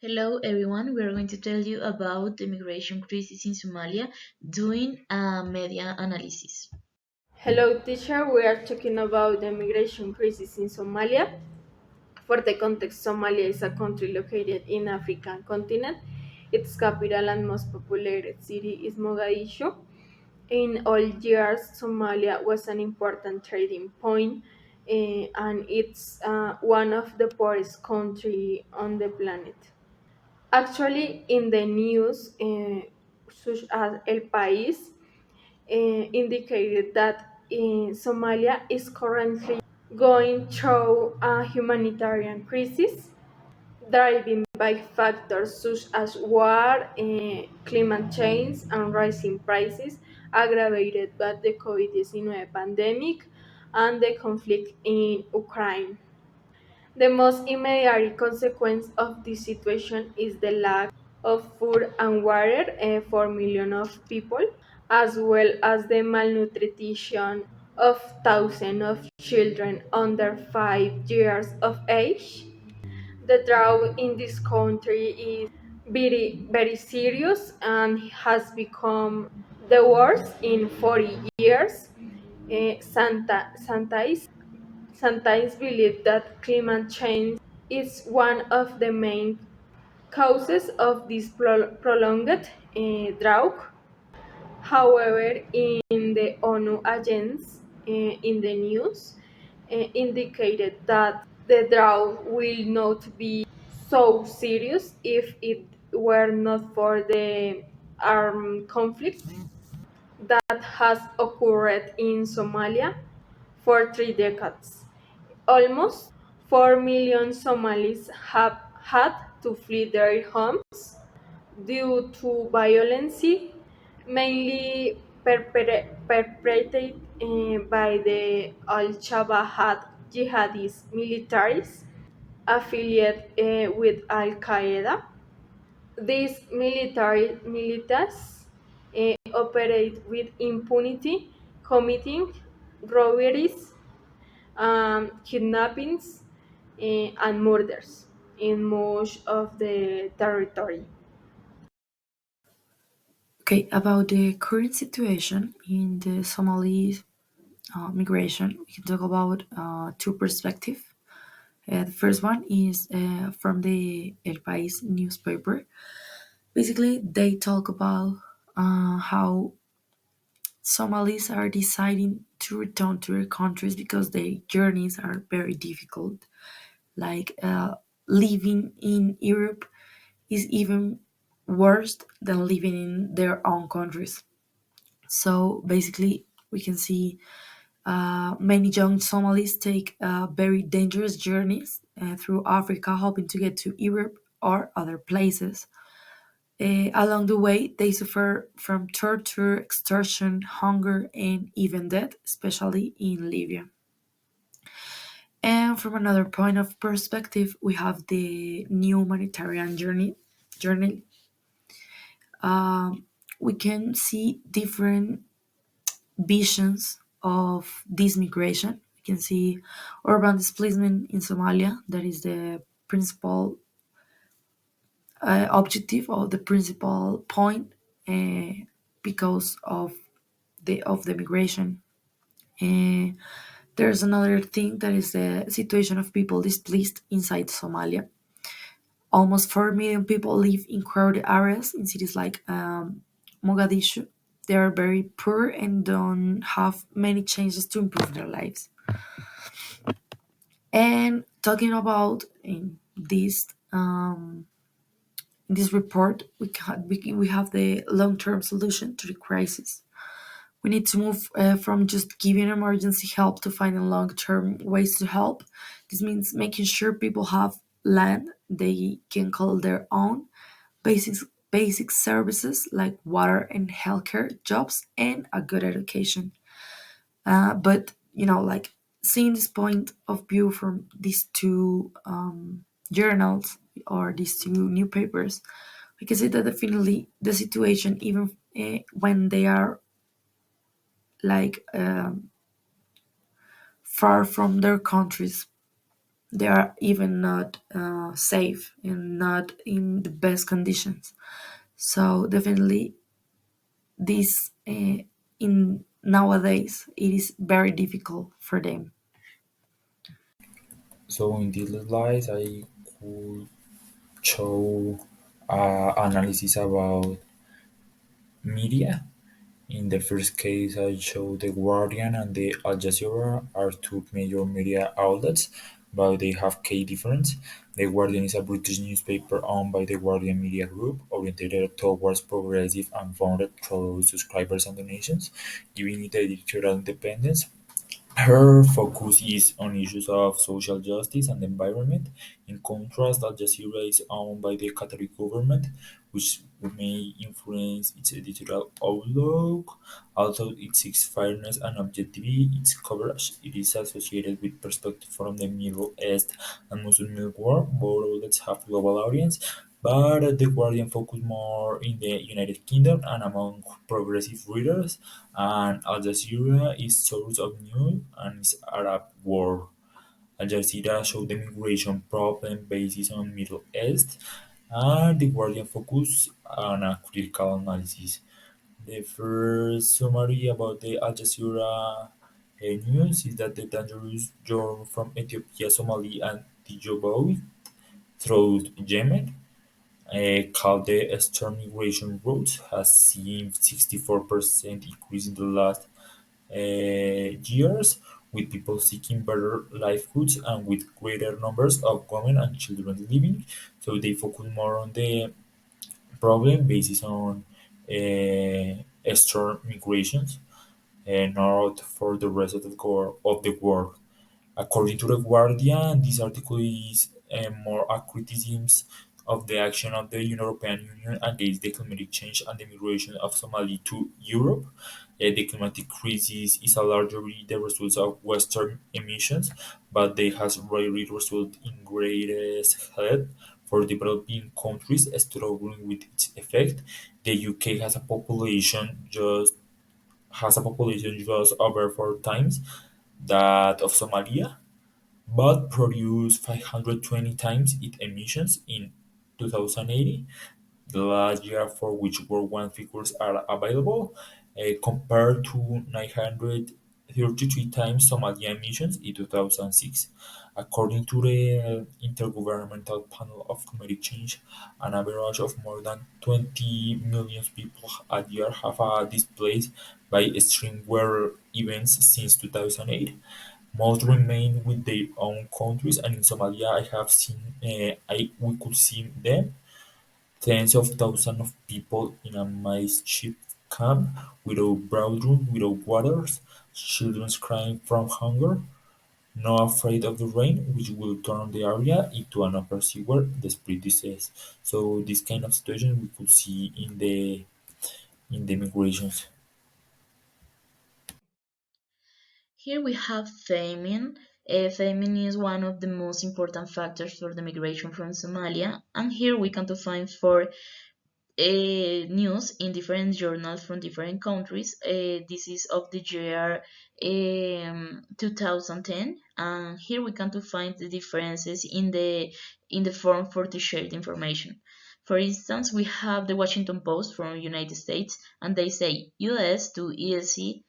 Hello everyone, we are going to tell you about the immigration crisis in Somalia doing a media analysis. Hello, teacher. We are talking about the migration crisis in Somalia. For the context, Somalia is a country located in African continent. Its capital and most populated city is Mogadishu. In all years, Somalia was an important trading point, and it's one of the poorest country on the planet. Actually, in the news, such as El País, indicated that Somalia is currently going through a humanitarian crisis driven by factors such as war, climate change, and rising prices, aggravated by the COVID-19 pandemic and the conflict in Ukraine. The most immediate consequence of this situation is the lack of food and water for millions of people, as well as the malnutrition of thousands of children under 5 years of age. The drought in this country is very serious and has become the worst in 40 years. Scientists believe that climate change is one of the main causes of this prolonged drought. However, in the ONU agents in the news indicated that the drought will not be so serious if it were not for the armed conflict that has occurred in Somalia for 3 decades. Almost 4 million Somalis have had to flee their homes due to violence, mainly perpetrated by the Al-Shabaab jihadist militaries affiliated with Al Qaeda. These military militias operate with impunity, committing robberies, kidnappings, and murders in much of the territory. Okay, about the current situation in the Somali migration, we can talk about two perspectives. The first one is from the El País newspaper. Basically, they talk about how Somalis are deciding to return to their countries because their journeys are very difficult. Like living in Europe is even worse than living in their own countries. So basically, we can see many young Somalis take very dangerous journeys through Africa, hoping to get to Europe or other places. Along the way, they suffer from torture, extortion, hunger, and even death, especially in Libya. And from another point of perspective, we have the new humanitarian journey. We can see different visions of this migration. We can see urban displacement in Somalia, that is the principal objective or the principal point uh, because of the migration. Uh, there's another thing that is the situation of people displaced inside Somalia. Almost 4 million people live in crowded areas in cities like Mogadishu. They are very poor and don't have many chances to improve their lives. And talking about in this report, we have the long-term solution to the crisis. We need to move from just giving emergency help to finding long-term ways to help. This means making sure people have land they can call their own, basic basic services like water and healthcare, jobs, and a good education. But like seeing this point of view from these two journals or these two newspapers, we can say that definitely the situation, even when they are like far from their countries, They are even not safe and not in the best conditions. So definitely, this in nowadays it is very difficult for them. So in this slide, I could show analysis about media. In the first case, I show The Guardian and the Al Jazeera are two major media outlets, but they have key difference. The Guardian is a British newspaper owned by the Guardian Media Group, oriented towards progressive and funded through subscribers and donations, giving it editorial independence. Her focus is on issues of social justice and environment. In contrast, Al Jazeera is owned by the Qatari government, which may influence its editorial outlook. Although it seeks fairness and objectivity, its coverage it is associated with perspective from the Middle East and Muslim world. Both outlets have global audience, but The Guardian focus more in the United Kingdom and among progressive readers, and Al Jazeera is source of news and is Arab world. Al Jazeera showed the migration problem based on Middle East, and The Guardian focus on a critical analysis. The first summary about the Al Jazeera news is that the dangerous journey from Ethiopia, Somalia, and Djibouti through Yemen, called the Eastern Migration Route, has seen 64% increase in the last years, with people seeking better livelihoods and with greater numbers of women and children living. So they focus more on the problem based on external migrations and not for the rest of the world. According to The Guardian, this article is more a criticism of the action of the European Union against the climate change and the migration of Somali to Europe. The climatic crisis is a largely the result of Western emissions, but they has rarely resulted in greatest help for developing countries struggling with its effect. The UK has a population just over four times that of Somalia, but produced 520 times its emissions in 2080, the last year for which World One figures are available, compared to 933 times Somalia emissions in 2006. According to the Intergovernmental Panel of Climate Change, an average of more than 20 million people a year have displaced by extreme weather events since 2008. Most remain with their own countries, and in Somalia, I have seen, we could see them, tens of thousands of people in a makeshift camp, without bathroom, without water, children crying from hunger, not afraid of the rain, which will turn the area into an upper sewer, the spread disease. So this kind of situation we could see in the migrations. Here we have famine. Famine is one of the most important factors for the migration from Somalia, and here we can to find four news in different journals from different countries. This is of the year 2010, and here we can to find the differences in the form for the shared information. For instance, we have the Washington Post from United States, and they say U.S. to ELC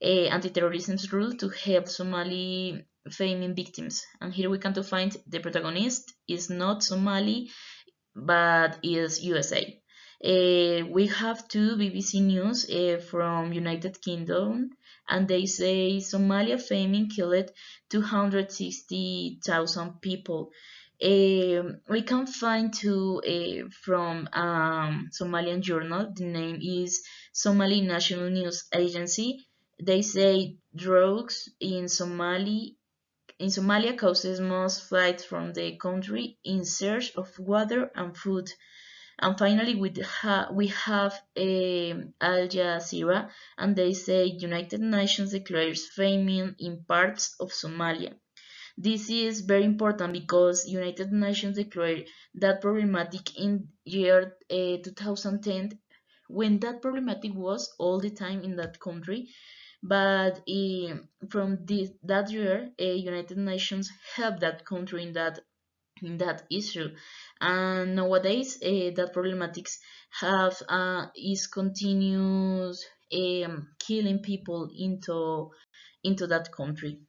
anti-terrorism's rule to help Somali famine victims. And here we can to find the protagonist is not Somali but is USA. We have two BBC News from United Kingdom, and they say Somalia famine killed 260,000 people. We can find two from Somalian journal. The name is Somali National News Agency. They say drugs in Somalia causes most flights from the country in search of water and food. And finally, we have Al Jazeera, and they say United Nations declares famine in parts of Somalia. This is very important because United Nations declared that problematic in year 2010, when that problematic was all the time in that country, But from that year, United Nations helped that country in that issue, and nowadays that problematics have is continuous killing people into that country.